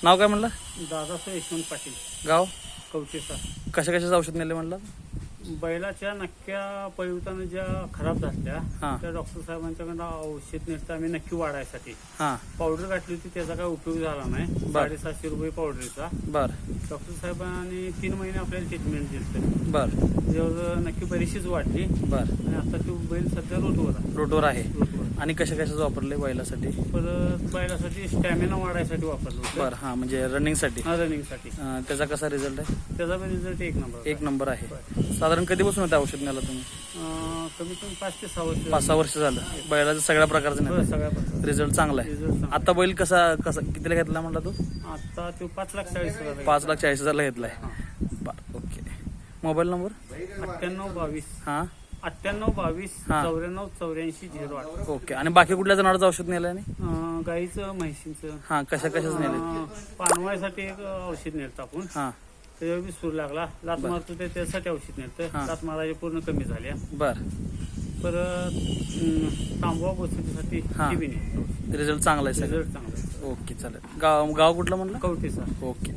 नाव काय म्हणलं? दादासाहेब यशवंत पाटील, गाव? कवठेचा. कशा कशाचं औषध नेले म्हणलं? बैलाच्या नक्क्या पळवताना ज्या खराब झाल्या हां त्या डॉक्टर साहेबांच्याकडनं औषध नेलं आम्ही नक्की वाढायसाठी. हां पावडर घातली होती, त्याचा काय उपयोग झाला नाही. 750 रुपये पावडरचा. बर डॉक्टर साहेबांनी 3 महिने आपल्याला ट्रीटमेंट दिली. बर त्याच्यावर नक्की बरीचशीच वाढली बर. आणि आता तो बैल सध्या रोडवर आहे. रोटवर आहे. रोडवर. आणि कशा कशाचं वापरले बैलासाठी? परत बैलासाठी स्टॅमिना वाढायसाठी वापरलं होतं. बर. हां म्हणजे रनिंगसाठी. रनिंगसाठी. त्याचा कसा रिझल्ट आहे? त्याचा पण रिझल्ट 1 नंबर. 1 नंबर आहे. साधारण कधीपासून होतं औषध नेला तुम्ही? कमीत कमी 5 ते 6 वर्ष. 5-6 वर्ष झालं. बैलाचं सगळ्या प्रकारचं हो, नाही. सगळ्या प्रकारचा. रिझल्ट चांगला आहे. रिझल्ट चांगला. आता बैल कसा कसा कितीला घेतला म्हणला तू? आता तो 5,40,000 5,40,000 घेतलाय. बर. ओके. Mobile number? 9822 हां 9822 हा. 948408. ओके. आणि बाकी कुठल्या जनावरांचं औषध नेलं नाही? गाईचं, म्हैशीचं. हां कशा कशाच नेले? पानवायसाठी एक औषध नेलं आपण. हां त्याच्यावर बी सूर लागला. लात मारतो ते त्यासाठी औषध नेलं. हा. लात मारायचे पूर्ण कमी झाल्या. बर. परत तांबवा बसवण्यासाठी हा. ती बी नेलं. रिझल्ट चांगला आहे सर. रिझल्ट चांगला आहे. ओके चालेल. गाव गाव कुठलं म्हणलं? कवठेचा. ओके.